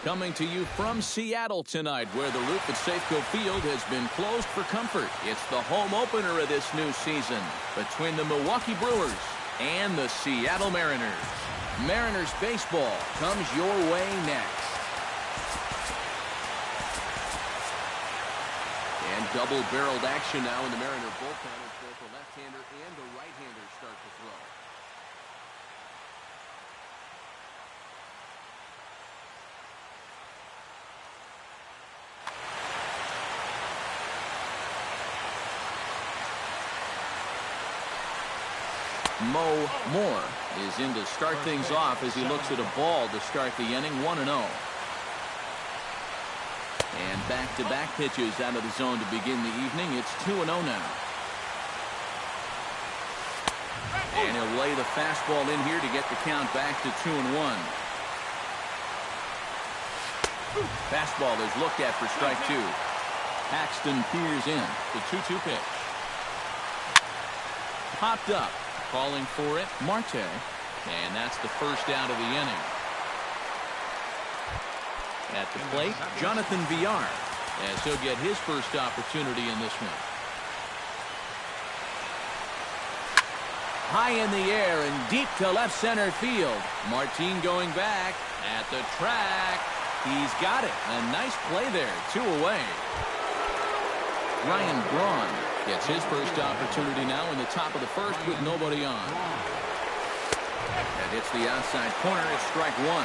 Coming to you from Seattle tonight, where the roof at Safeco Field has been closed for comfort. It's the home opener of this new season between the Milwaukee Brewers and the Seattle Mariners. Mariners baseball comes your way next. And double-barreled action now in the Mariner bullpen as both the left-hander and the right-hander start to throw. Mo Moore is in to start things off as he looks at a ball to start the inning, 1-0. And back-to-back pitches out of the zone to begin the evening. It's 2-0 now. And he'll lay the fastball in here to get the count back to 2-1. Fastball is looked at for strike two. Paxton peers in. The 2-2 pitch. Popped up. Calling for it, Marte. And that's the first out of the inning. At the plate, Jonathan Villar, as he'll get his first opportunity in this one. High in the air and deep to left center field. Martin going back at the track. He's got it. A nice play there. 2 away. Ryan Braun gets his first opportunity now in the top of the first with nobody on. That hits the outside corner. It's strike one.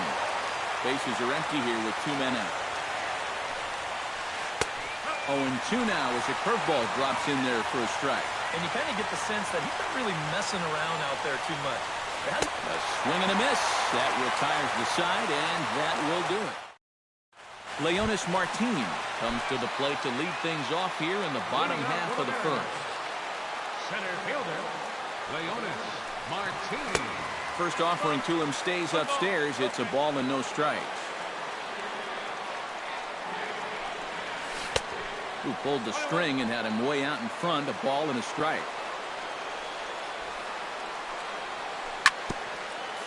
Bases are empty here with 2 men out. 0-2 now as a curveball drops in there for a strike. And you kind of get the sense that he's not really messing around out there too much. A swing and a miss. That retires the side, and that will do it. Leonys Martin comes to the plate to lead things off here in the bottom half of the first. Center fielder, Leonys Martin. First offering to him stays upstairs. It's a ball and no strikes. Who pulled the string and had him way out in front. A ball and a strike.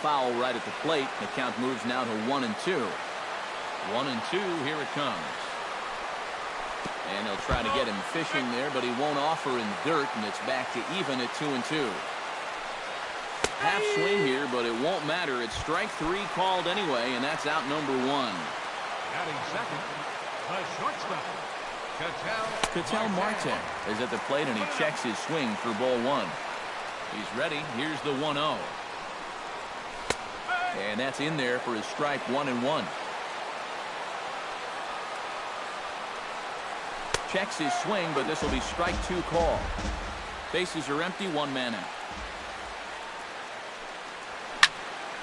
Foul right at the plate. The count moves now to 1-2. 1-2, here it comes. And he'll try to get him fishing there, but he won't offer in dirt, and it's back to even at 2-2. Half swing here, but it won't matter. It's strike three called anyway, and that's out number one. Batting second, the shortstop, Ketel Marte is at the plate, and he checks his swing for ball one. He's ready. Here's the 1-0. And that's in there for his strike 1-1. Checks his swing, but this will be strike two call. Bases are empty, 1 man out.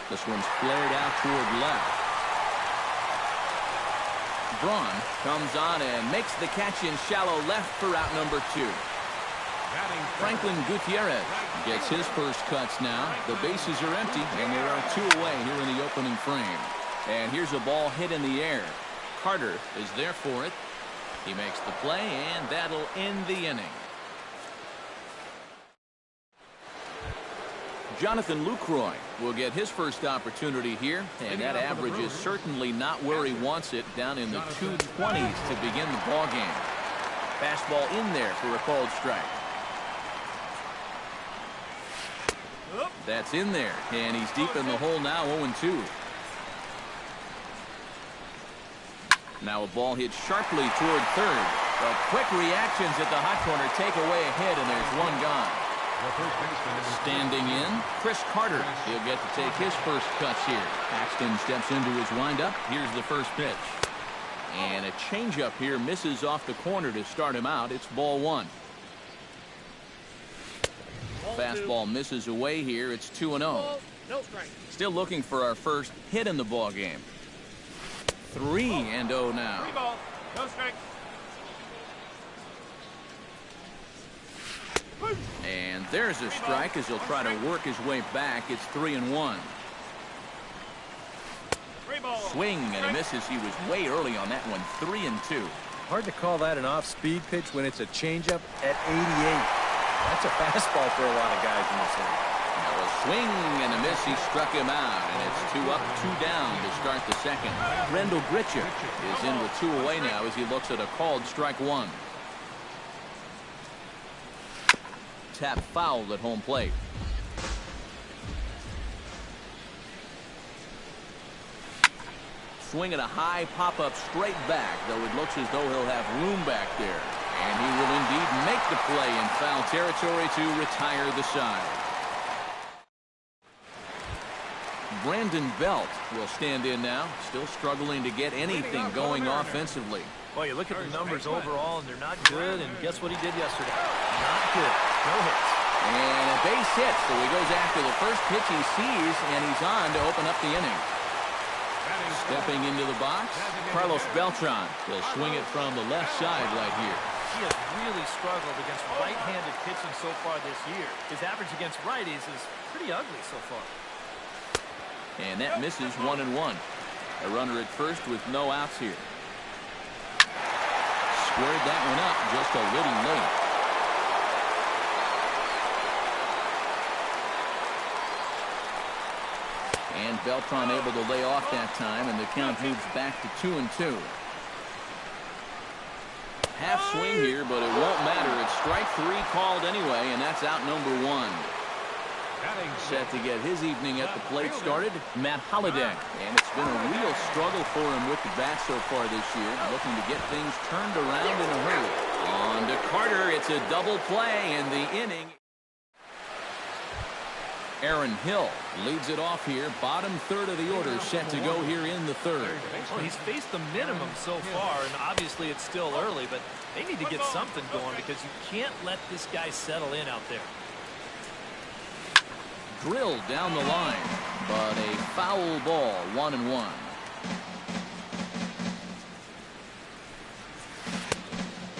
This one's flared out toward left. Braun comes on and makes the catch in shallow left for out number 2. Franklin Gutierrez gets his first cuts now. The bases are empty, and there are 2 away here in the opening frame. And here's a ball hit in the air. Carter is there for it. He makes the play, and that'll end the inning. Jonathan Lucroy will get his first opportunity here, and that average is certainly not where he wants it, down in the 220s to begin the ball game. Fastball in there for a called strike. That's in there, and he's deep in the hole now, 0-2. Now a ball hit sharply toward third, but quick reactions at the hot corner take away a hit, and there's one gone. Standing in, Chris Carter. He'll get to take his first cuts here. Paxton steps into his windup. Here's the first pitch. And a changeup here misses off the corner to start him out. It's ball one. Fastball misses away here. It's 2-0. No strike. Still looking for our first hit in the ball game. 3-0 now. 3 ball, no strike. And there's a strike as he'll try to work his way back. It's 3-1. Swing and he misses. He was way early on that one. 3-2. Hard to call that an off-speed pitch when it's a changeup at 88. That's a fastball for a lot of guys in this league. Now a Swing and a miss. He struck him out, and it's 2 up, 2 down to start the second. Rendell Gritchick is in with 2 away now as he looks at a called strike 1. Tap foul at home plate. Swing at a high pop-up straight back, though it looks as though he'll have room back there. And he will indeed make the play in foul territory to retire the side. Brandon Belt will stand in now, still struggling to get anything going offensively. Well, you look at the numbers overall, and they're not good, and guess what he did yesterday? Not good. No hits. And a base hit, so he goes after the first pitch he sees, and he's on to open up the inning. Stepping into the box, Carlos Beltran will swing it from the left side right here. He has really struggled against right-handed pitching so far this year. His average against righties is pretty ugly so far. And that misses 1-1. A runner at first with no outs here. Squared that one up just a little late. And Beltran able to lay off that time, and the count moves back to 2-2. Half swing here, but it won't matter. It's strike 3 called anyway, and that's out number 1. Set to get his evening at the plate started, Matt Holliday. And it's been a real struggle for him with the bat so far this year, looking to get things turned around in a hurry. On to Carter. It's a double play in the inning. Aaron Hill leads it off here. Bottom third of the order set to go here in the third. Well, he's faced the minimum so far, and obviously it's still early, but they need to get something going because you can't let this guy settle in out there. Drilled down the line, but a foul ball, 1-1.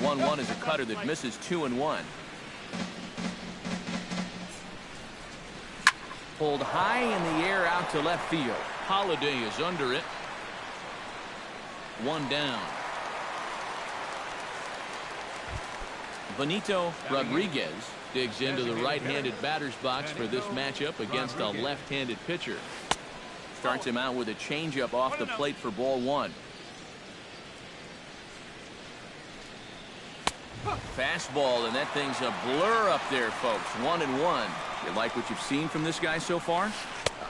One is a cutter that misses 2-1. Pulled high in the air out to left field. Holliday is under it. 1 down. Benito Rodriguez digs into the right-handed batter's box for this matchup against a left-handed pitcher. Starts him out with a changeup off the plate for ball 1. Fastball, and that thing's a blur up there, folks. 1-1. You like what you've seen from this guy so far?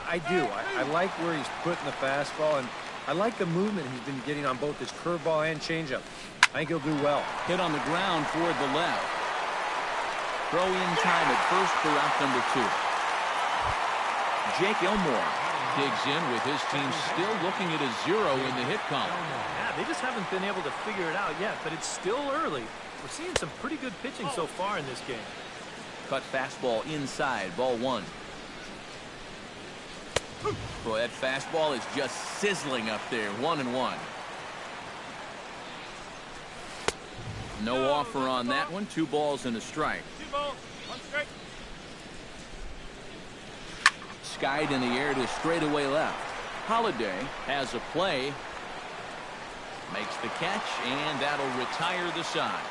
I do. I like where he's putting the fastball, and I like the movement he's been getting on both his curveball and changeup. I think he'll do well. Hit on the ground toward the left. Throw in time at first for out number 2. Jake Elmore digs in with his team still looking at a 0 in the hit column. Yeah, they just haven't been able to figure it out yet, but it's still early. We're seeing some pretty good pitching so far in this game. Cut fastball inside, ball 1. Boy, that fastball is just sizzling up there. 1-1. No offer on that one. 2 balls and a strike. 2 balls, 1 strike. Skied in the air to straightaway left. Holliday has a play. Makes the catch, and that'll retire the side.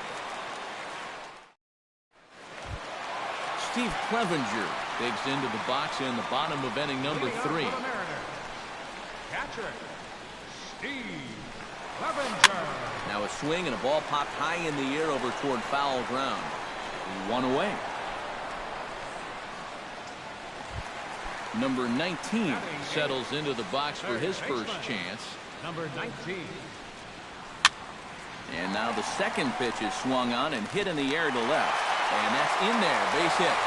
Steve Clevenger digs into the box in the bottom of inning number 3. Catcher, Steve Clevenger. Now a swing and a ball popped high in the air over toward foul ground. 1 away. Number 19 settles into the box for his first chance. Number 19. And now the second pitch is swung on and hit in the air to left. And that's in there, base hit.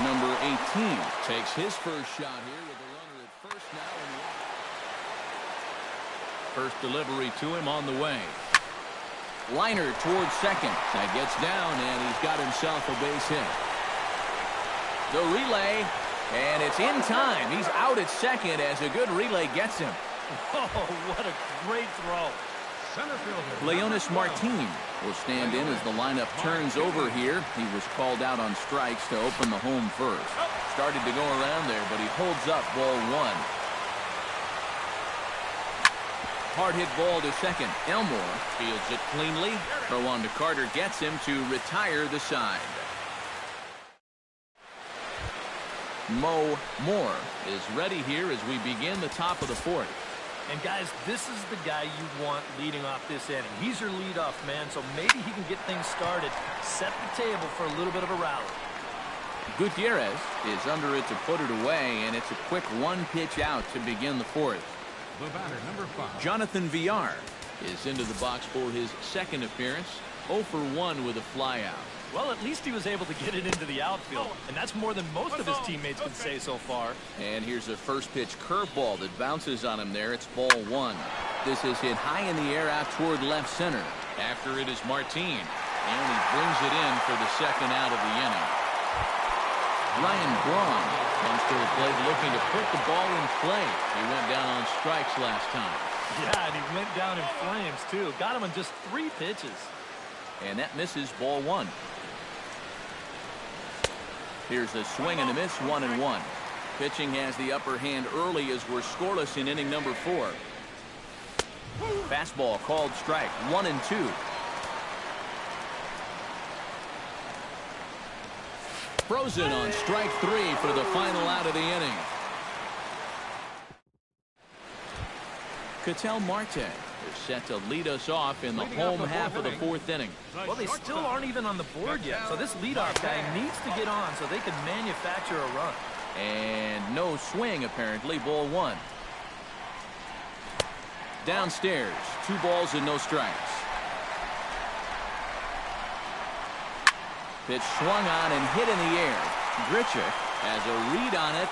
Number 18 takes his first shot here with a runner at first now. First delivery to him on the way. Liner towards second. That gets down, and he's got himself a base hit. The relay, and it's in time. He's out at second as a good relay gets him. Oh, what a great throw. Center fielder Leonis Martin will stand in as the lineup turns over here. He was called out on strikes to open the home first. Started to go around there, but he holds up ball 1. Hard hit ball to second. Elmore fields it cleanly. Throw on to Carter gets him to retire the side. Mo Moore is ready here as we begin the top of the fourth. And guys, this is the guy you want leading off this inning. He's your leadoff man, so maybe he can get things started, set the table for a little bit of a rally. Gutierrez is under it to put it away, and it's a quick one pitch out to begin the fourth. The batter, number 5. Jonathan Villar is into the box for his second appearance. 0 for 1 with a flyout. Well, at least he was able to get it into the outfield, and that's more than most of his teammates can say so far. And here's a first pitch curveball that bounces on him there. It's ball 1. This is hit high in the air out toward left center. After it is Martin, and he brings it in for the second out of the inning. Ryan Braun comes to the plate looking to put the ball in play. He went down on strikes last time. Yeah, and he went down in flames, too. Got him in just 3 pitches. And that misses ball 1. Here's a swing and a miss, 1-1. Pitching has the upper hand early as we're scoreless in inning number 4. Fastball called strike, 1-2. Frozen on strike 3 for the final out of the inning. Ketel Marte is set to lead us off in the home half of the 4th inning. Well, they still aren't even on the board yet, so this leadoff guy needs to get on so they can manufacture a run. And no swing, apparently. Ball 1. Downstairs, 2 balls and no strikes. Pitch swung on and hit in the air. Grichuk has a read on it.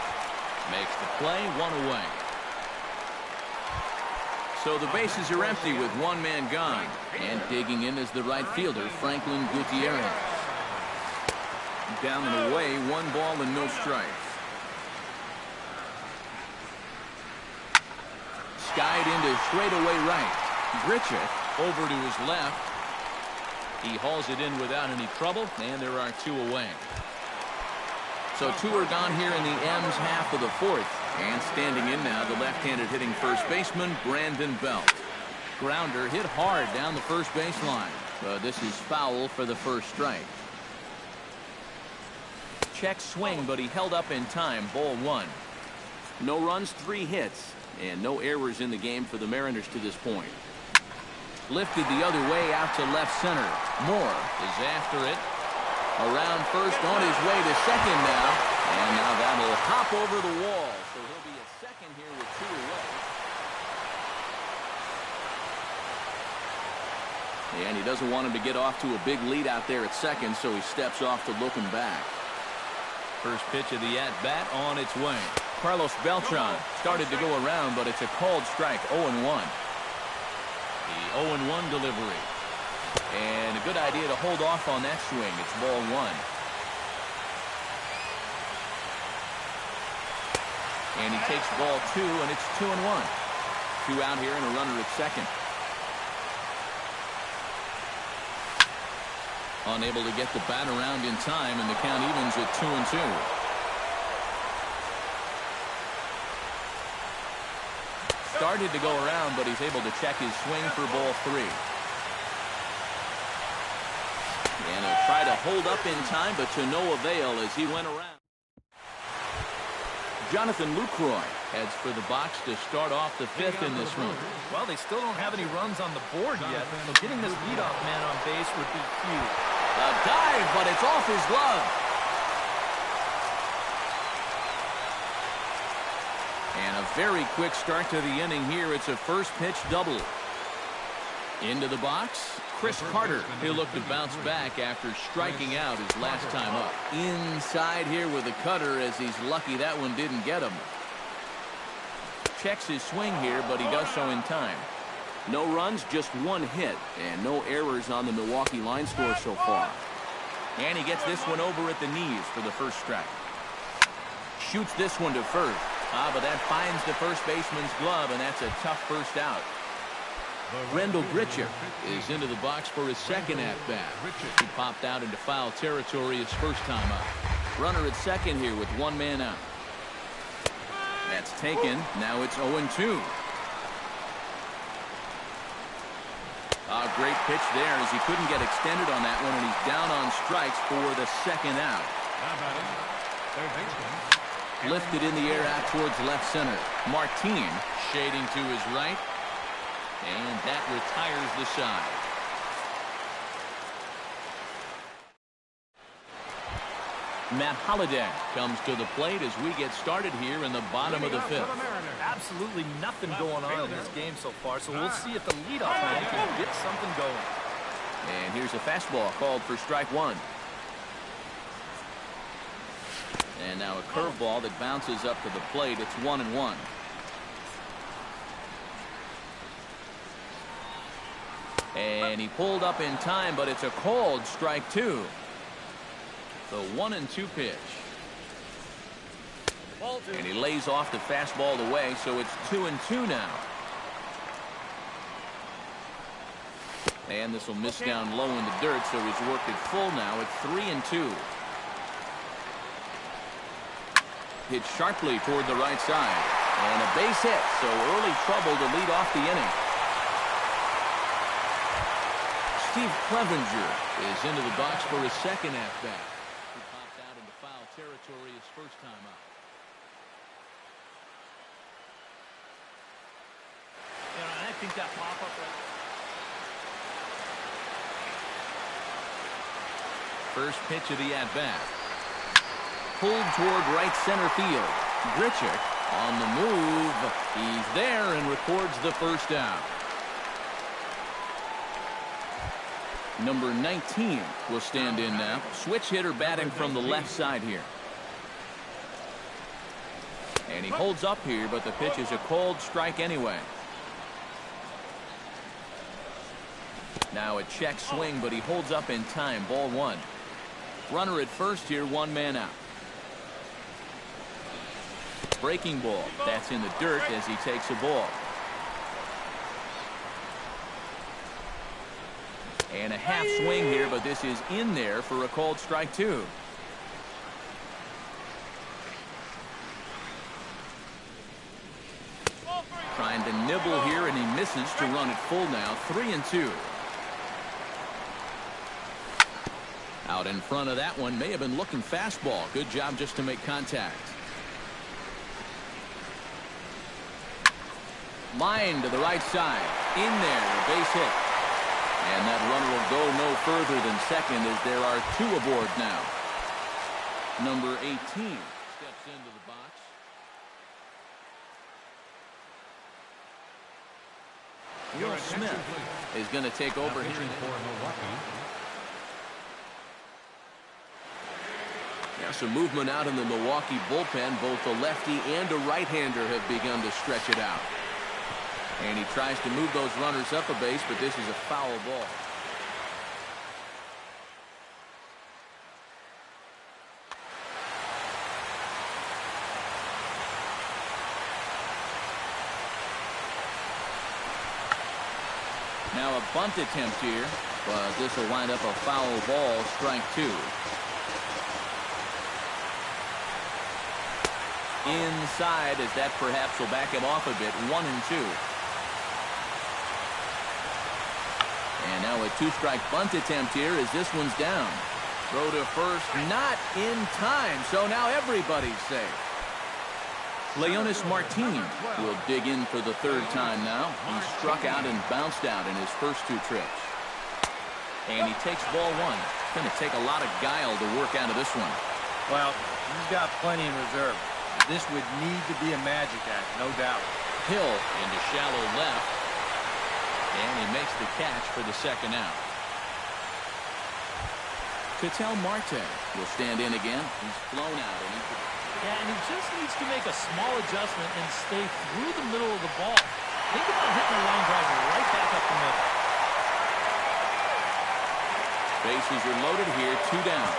Makes the play, 1 away. So the bases are empty with 1 man gone. And digging in is the right fielder, Franklin Gutierrez. Down and away, 1 ball and no strikes. Skied into straightaway right. Grichuk over to his left. He hauls it in without any trouble, and there are 2 away. So 2 are gone here in the M's half of the 4th. And standing in now, the left-handed hitting first baseman, Brandon Belt. Grounder hit hard down the first baseline. But this is foul for the first strike. Check swing, but he held up in time. Ball 1. No runs, 3 hits, and no errors in the game for the Mariners to this point. Lifted the other way out to left center. Moore is after it. Around first, on his way to second now. And now that'll hop over the wall. So he'll be at second here with 2 away. And he doesn't want him to get off to a big lead out there at second, so he steps off to look him back. First pitch of the at-bat on its way. Carlos Beltran started to go around, but it's a called strike, 0-1. The 0-1 delivery. And a good idea to hold off on that swing. It's ball 1. And he takes ball 2, and it's 2-1. 2 out here and a runner at second. Unable to get the bat around in time, and the count evens at 2-2. Started to go around, but he's able to check his swing for ball 3. And he'll try to hold up in time, but to no avail as he went around. Jonathan Lucroy heads for the box to start off the 5th in this one. Well, they still don't have any runs on the board yet, so getting this leadoff man on base would be huge. A dive, but it's off his glove. And a very quick start to the inning here. It's a first pitch double. Into the box, Chris Carter. He'll look to bounce back after striking out his last time up. Inside here with a cutter as he's lucky that one didn't get him. Checks his swing here, but he does so in time. No runs, just 1 hit, and no errors on the Milwaukee line score so far. And he gets this one over at the knees for the first strike. Shoots this one to first. But that finds the first baseman's glove, and that's a tough first out. Rendell Grichuk is into the box for his second at-bat. He popped out into foul territory his first time up. Runner at second here with 1 man out. That's taken. Now it's 0-2. A great pitch there as he couldn't get extended on that one, and he's down on strikes for the second out. Now batting, third baseman, Lifted in the air out towards left center. Martin shading to his right. And that retires the side. Matt Holliday comes to the plate as we get started here in the bottom of the fifth. Absolutely nothing going on in this game so far, so we'll see if the leadoff man can get something going. And here's a fastball called for strike one. And now a curveball that bounces up to the plate. It's 1-1. And he pulled up in time, but it's a called strike two. The 1-2 pitch. And he lays off the fastball away, so it's 2-2 now. And this will miss down low in the dirt, so he's worked it full now. It's 3-2. Hit sharply toward the right side. And a base hit, so early trouble to lead off the inning. Steve Clevenger is into the box for his second at-bat. He pops out into foul territory his first time out. I think that pop-up right. First pitch of the at-bat. Pulled toward right center field. Grichuk on the move. He's there and records the first out. Number 19 will stand in now. Switch hitter batting from the left side here. And he holds up here, but the pitch is a called strike anyway. Now a check swing, but he holds up in time. Ball one. Runner at first here, one man out. Breaking ball. That's in the dirt as he takes a ball. And a half swing here, but this is in there for a called strike two. Trying to nibble here, and he misses to run it full now. 3-2. Out in front of that one. May have been looking fastball. Good job just to make contact. Line to the right side. In there, a base hit. And that runner will go no further than second as there are two aboard now. Number 18 steps into the box. Will Smith is going to take over here for Milwaukee. Yeah, some movement out in the Milwaukee bullpen. Both a lefty and a right-hander have begun to stretch it out. And he tries to move those runners up a base, but this is a foul ball. Now a bunt attempt here, but this will wind up a foul ball, strike two. Inside, as that perhaps will back him off a bit. 1-2. And now a two-strike bunt attempt here as this one's down. Throw to first, not in time, so now everybody's safe. Leonys Martin will dig in for the third time now. He struck out and bounced out in his first two trips. And he takes ball one. It's going to take a lot of guile to work out of this one. Well, he's got plenty in reserve. This would need to be a magic act, no doubt. Hill into shallow left. And he makes the catch for the second out. Ketel Marte will stand in again. He's flown out. And he just needs to make a small adjustment and stay through the middle of the ball. Think about hitting a line drive right back up the middle. Bases are loaded here, two down.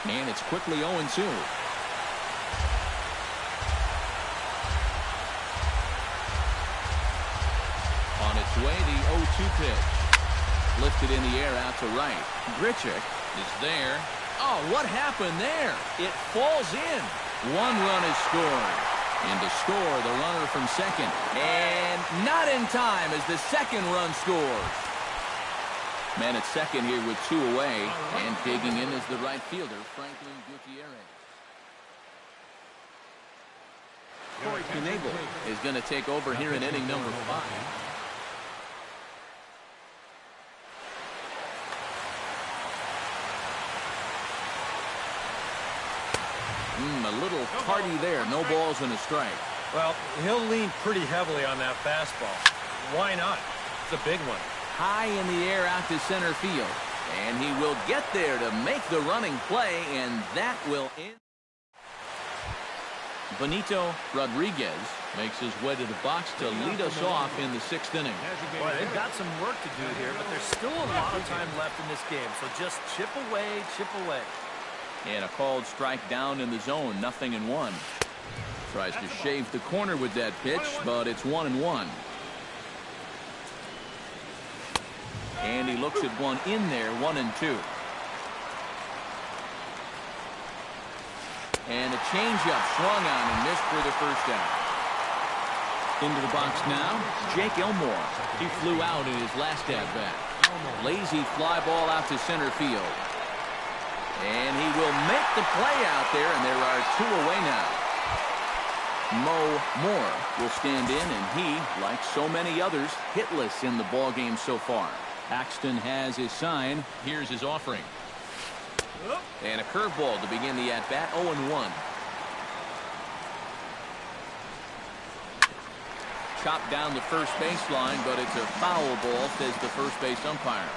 And it's quickly 0-2. On its way, the 0-2 pitch. Lifted in the air out to right. Grichuk is there. Oh, what happened there? It falls in. One run is scored. And to score, the runner from second. And not in time as the second run scores. Man at second here with 2 away, and digging in is the right fielder, Franklin Gutierrez. Corey Knebel is going to take over here in inning number 5. A little party there. No balls and a strike. Well, he'll lean pretty heavily on that fastball. Why not? It's a big one. High in the air out to center field. And he will get there to make the running play, and that will end. Benito Rodriguez makes his way to the box to lead us off in the 6th inning. Boy, they've got some work to do here, but there's still a lot of time left in this game. So just chip away, chip away. And a called strike down in the zone, 0-1. Tries to shave the corner with that pitch, but it's 1-1. And he looks at one in there, 1-2. And a changeup swung on and missed for the first out. Into the box now, Jake Elmore. He flew out in his last at-bat. Lazy fly ball out to center field. And he will make the play out there, and there are 2 away now. Mo Moore will stand in, and he, like so many others, hitless in the ballgame so far. Axton has his sign. Here's his offering. And a curveball to begin the at-bat, 0-1. Chopped down the first baseline, but it's a foul ball, says the first base umpire.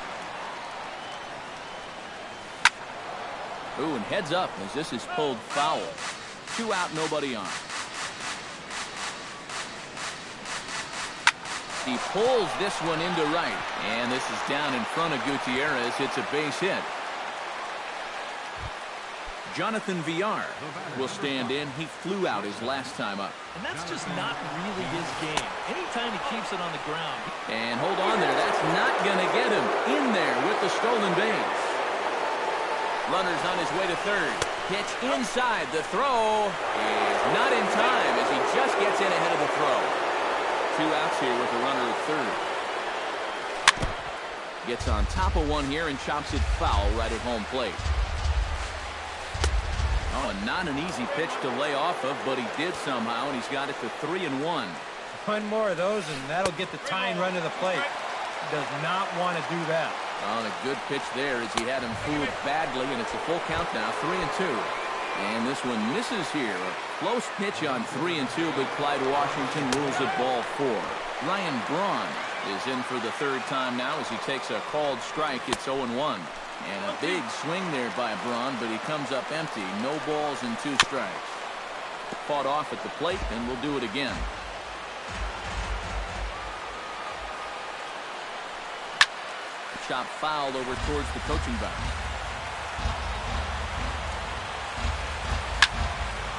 Ooh, and heads up as this is pulled foul. 2 out, nobody on. He pulls this one into right, and this is down in front of Gutierrez. It's a base hit. Jonathan Villar will stand in. He flew out his last time up. And that's just not really his game. Anytime he keeps it on the ground. And hold on there. That's not going to get him in there with the stolen base. Runner's on his way to third. Pitch inside. The throw is not in time as he just gets in ahead of the throw. 2 outs here with a runner at third. Gets on top of one here and chops it foul right at home plate. Oh, and not an easy pitch to lay off of, but he did somehow, and he's got it to 3-1. One more of those, and that'll get the tying run to the plate. He does not want to do that. On a good pitch there as he had him fooled badly, and it's a full count now, 3-2. And this one misses here. A close pitch on 3-2, but Clyde Washington rules it ball 4. Ryan Braun is in for the 3rd time now as he takes a called strike. It's 0-1. And a big swing there by Braun, but he comes up empty. No balls and 2 strikes. Fought off at the plate, and we'll do it again. Chop fouled over towards the coaching box.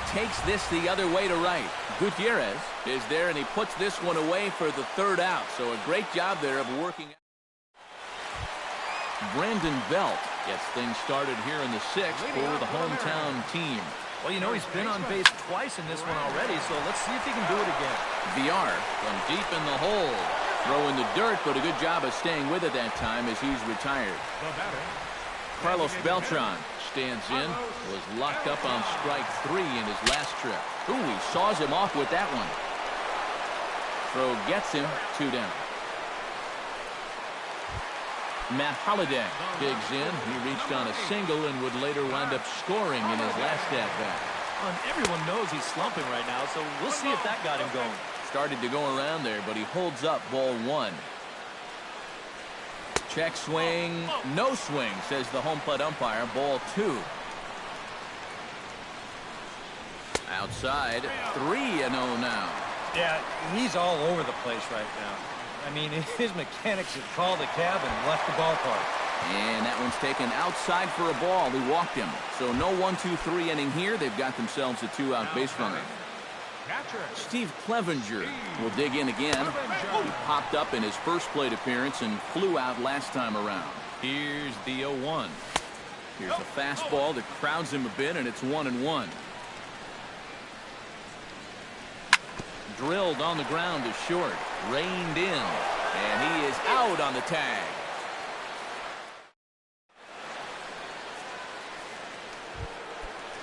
Takes this the other way to right. Gutierrez is there, and he puts this one away for the 3rd out. So a great job there of working. Brandon Belt gets things started here in the 6th for the hometown team. Well, you know, he's been on base twice in this one already, so let's see if he can do it again. Villar from deep in the hole. Throw in the dirt, but a good job of staying with it that time as he's retired. Carlos Beltran stands in. Was locked up on strike 3 in his last trip. Ooh, he saws him off with that one. Throw gets him, 2 down. Matt Holliday digs in. He reached on a single and would later wind up scoring in his last at-bat. And everyone knows he's slumping right now, so we'll see if that got him going. Started to go around there, but he holds up ball 1. Check swing, no swing, says the home plate umpire. Ball 2. Outside, 3-0 now. Yeah, he's all over the place right now. I mean, his mechanics had called a cab and left the ballpark. And that one's taken outside for a ball. He walked him. So no 1-2-3 inning here. They've got themselves a 2-out base runner. Steve Clevenger will dig in again. He popped up in his first plate appearance and flew out last time around. Here's the 0-1. Here's a fastball that crowds him a bit, and it's 1-1. Drilled on the ground to short. Reined in. And he is out on the tag.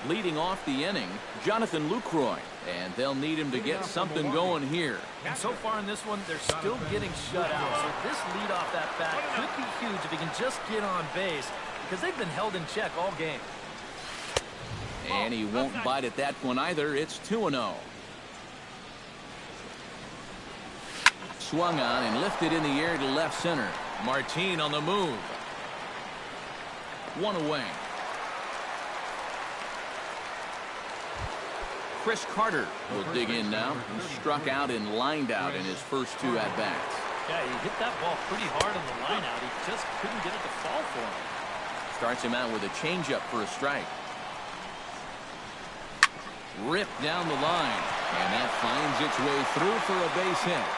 Leading off the inning, Jonathan Lucroy, and they'll need him to get something going here. And so far in this one, they're still getting shut out. So this leadoff at bat could be huge if he can just get on base, because they've been held in check all game. And he won't bite at that one either. It's 2-0. Swung on and lifted in the air to left center. Martin on the move. One away. Chris Carter will dig in now. He struck out and lined out in his first two at-bats. Yeah, he hit that ball pretty hard on the line out. He just couldn't get it to fall for him. Starts him out with a changeup for a strike. Ripped down the line, and that finds its way through for a base hit.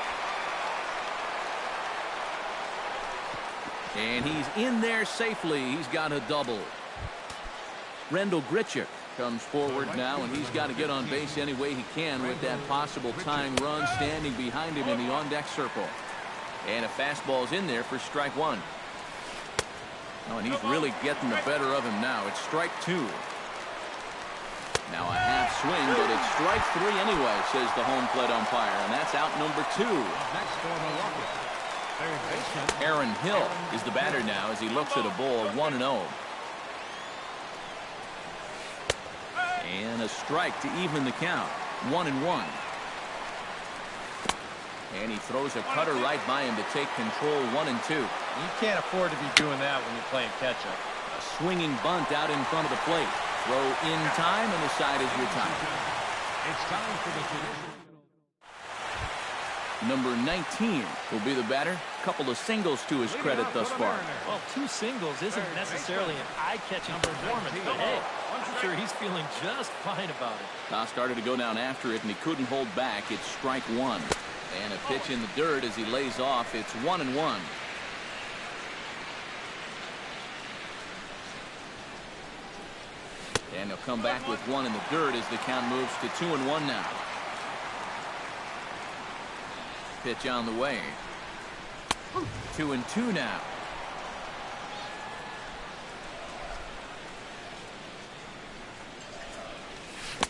And he's in there safely. He's got a double. Rendell Grichuk comes forward now, and he's got to get on base any way he can with that possible tying run standing behind him in the on-deck circle. And a fastball's in there for strike one. Oh, and he's really getting the better of him now. It's strike two. Now a half swing, but it's strike three anyway, says the home plate umpire, and that's out number two. Next for Milwaukee, third baseman Aaron Hill is the batter now as he looks at a ball 1-0. And a strike to even the count. 1-1. And he throws a cutter right by him to take control. 1-2. You can't afford to be doing that when you're playing catch-up. A swinging bunt out in front of the plate. Throw in time, and the side is retired. It's time for the traditional. Number 19 will be the batter. Couple of singles to his credit thus far. Well, 2 singles isn't necessarily an eye-catching performance, but hey, I'm sure he's feeling just fine about it. Toss started to go down after it, and he couldn't hold back. It's strike one. And a pitch in the dirt as he lays off. It's 1-1. And he'll come back with one in the dirt as the count moves to 2-1 now. Pitch on the way. 2-2 now.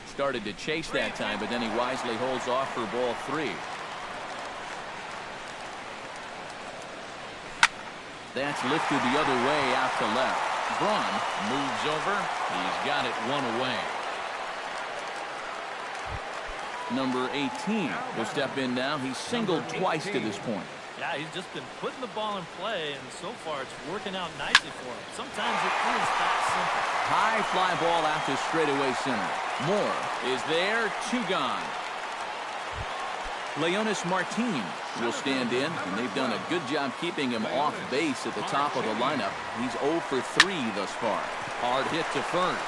Started to chase that time, but then he wisely holds off for ball 3. That's lifted the other way out to left. Braun moves over. He's got it one away. Number 18 will step in now. He's singled twice to this point. Yeah, he's just been putting the ball in play, and so far it's working out nicely for him. Sometimes it is that simple. High fly ball out to straightaway center. Moore is there. 2 gone. Leonys Martin will stand in, and they've done a good job keeping him off base at the top of the lineup. He's 0 for 3 thus far. Hard hit to first,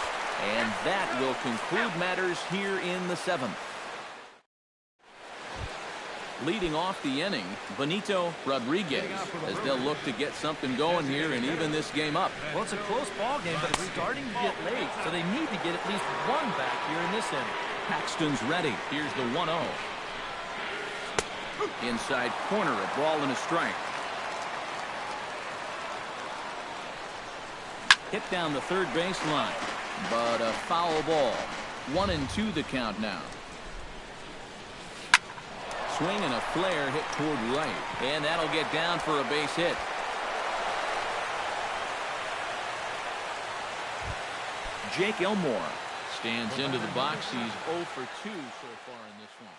and that will conclude matters here in the 7th. Leading off the inning, Benito Rodriguez, as they'll look to get something going here and even this game up. Well, it's a close ball game, but it's starting to get late, so they need to get at least one back here in this inning. Paxton's ready. Here's the 1-0. Inside corner, a ball and a strike. Hit down the third baseline, but a foul ball. 1-2 the count now. Swing and a flare hit toward right, and that'll get down for a base hit. Jake Elmore stands into the box. He's 0 for 2 so far in this one.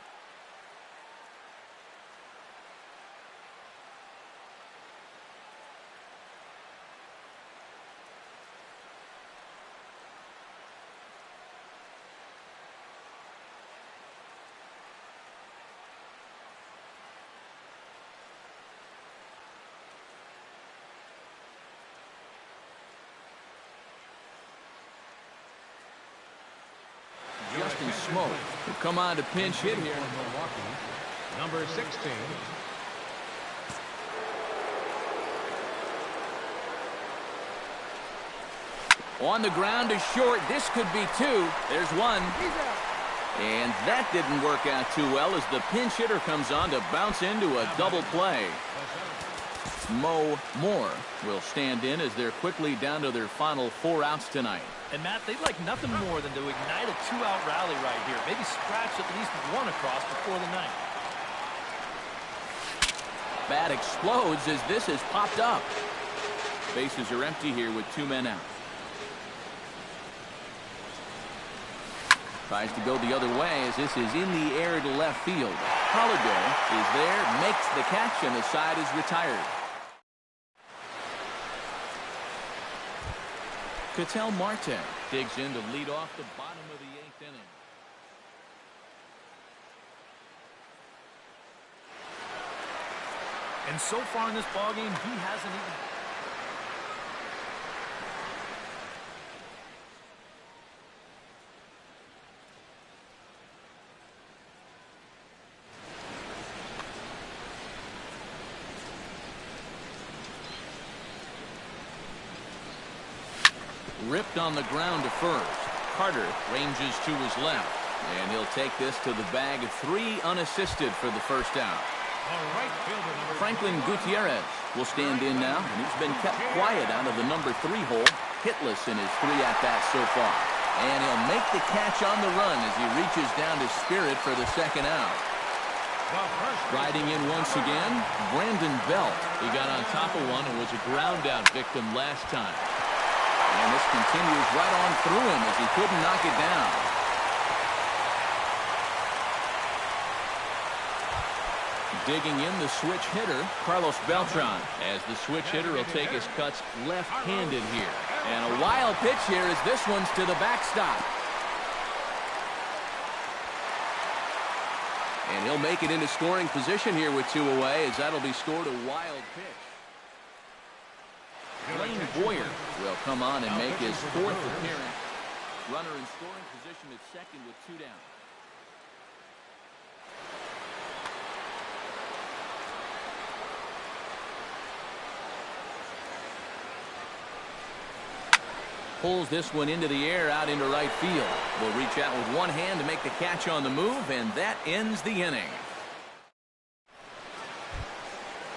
Justin Smoke will come on to pinch hit here. Milwaukee, number 16. On the ground to short. This could be 2. There's 1. And that didn't work out too well as the pinch hitter comes on to bounce into a double play. Mo Moore will stand in as they're quickly down to their final 4 outs tonight. And Matt, they'd like nothing more than to ignite a 2-out rally right here. Maybe scratch at least one across before the ninth. Bat explodes as this is popped up. Bases are empty here with 2 men out. Tries to go the other way as this is in the air to left field. Holliday is there, makes the catch, and the side is retired. Ketel Marte digs in to lead off the bottom of the 8th inning. And so far in this ballgame, he hasn't even... Ripped on the ground to first. Carter ranges to his left, and he'll take this to the bag. 3 unassisted for the first out. Franklin Gutierrez will stand in now, and he's been kept quiet out of the number 3 hole, hitless in his 3 at-bats so far. And he'll make the catch on the run as he reaches down to Spirit for the second out. Riding in once again, Brandon Belt. He got on top of one and was a ground-out victim last time. And this continues right on through him as he couldn't knock it down. Digging in the switch hitter, Carlos Beltran, as the switch hitter will take his cuts left-handed here. And a wild pitch here as this one's to the backstop. And he'll make it into scoring position here with 2 away as that'll be scored a wild pitch. Lane Boyer will come on and make his 4th appearance. Runner in scoring position at second with 2 down. Pulls this one into the air out into right field. Will reach out with one hand to make the catch on the move, and that ends the inning.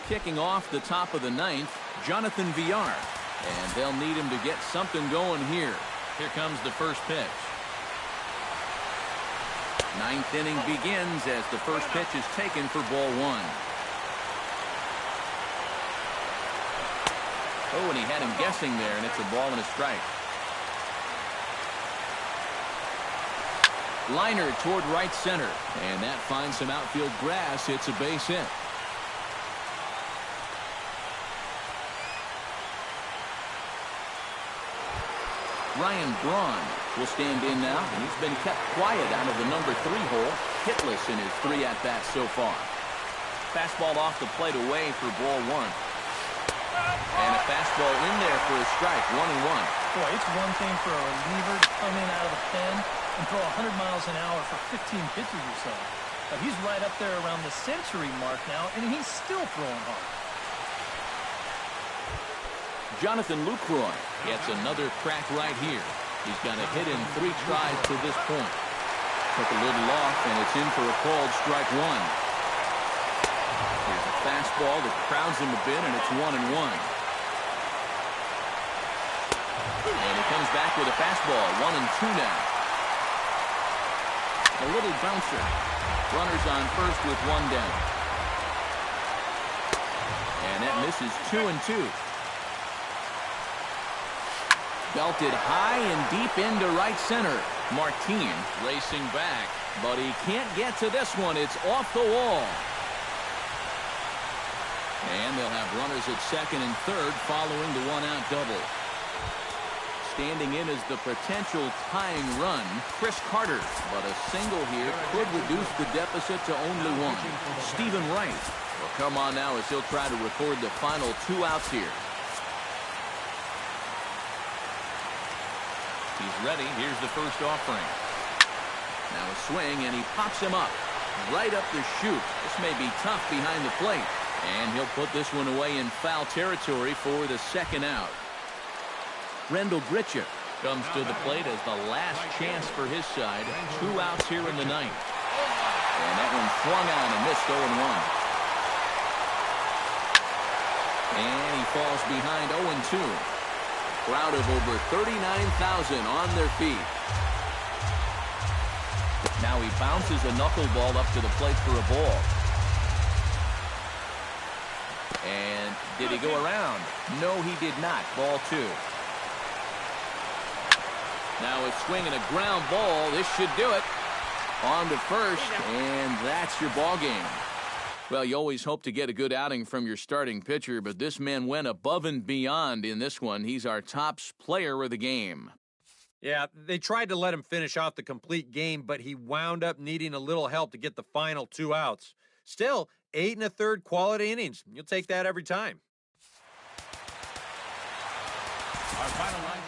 Kicking off the top of the 9th, Jonathan Villar. And they'll need him to get something going here. Here comes the first pitch. 9th inning begins as the first pitch is taken for ball 1. Oh, and he had him guessing there, and it's a ball and a strike. Liner toward right center, and that finds some outfield grass. It's a base hit. Ryan Braun will stand in now, and he's been kept quiet out of the number 3 hole, hitless in his 3 at-bats so far. Fastball off the plate away for ball 1. And a fastball in there for a strike, 1-1. Boy, it's one thing for a reliever to come in out of the pen and throw 100 miles an hour for 15 pitches or so. But he's right up there around the century mark now, and he's still throwing hard. Jonathan Lucroy gets another crack right here. He's got a hit in 3 tries to this point. Took a little off, and it's in for a called strike 1. Here's a fastball that crowds him a bit, and it's 1-1. And he comes back with a fastball, 1-2 now. A little bouncer. Runners on first with 1 down. And that misses 2-2. Belted high and deep into right center. Martin racing back, but he can't get to this one. It's off the wall. And they'll have runners at second and third following the 1-out double. Standing in as the potential tying run, Chris Carter, but a single here could reduce the deficit to only 1. Stephen Wright will come on now as he'll try to record the final 2 outs here. He's ready. Here's the first offering. Now a swing, and he pops him up. Right up the chute. This may be tough behind the plate. And he'll put this one away in foul territory for the second out. Rendell Grichuk comes to the plate as the last chance for his side. 2 outs here in the 9th. And that one swung on and missed 0-1. falls behind 0-2. Crowd of over 39,000 on their feet. Now he bounces a knuckleball up to the plate for a ball. And did he go around? No, he did not. Ball 2. Now a swing and a ground ball. This should do it. On to first, and that's your ball game. Well, you always hope to get a good outing from your starting pitcher, but this man went above and beyond in this one. He's our top player of the game. Yeah, they tried to let him finish off the complete game, but he wound up needing a little help to get the final 2 outs. Still, 8 1/3 quality innings. You'll take that every time. Our final line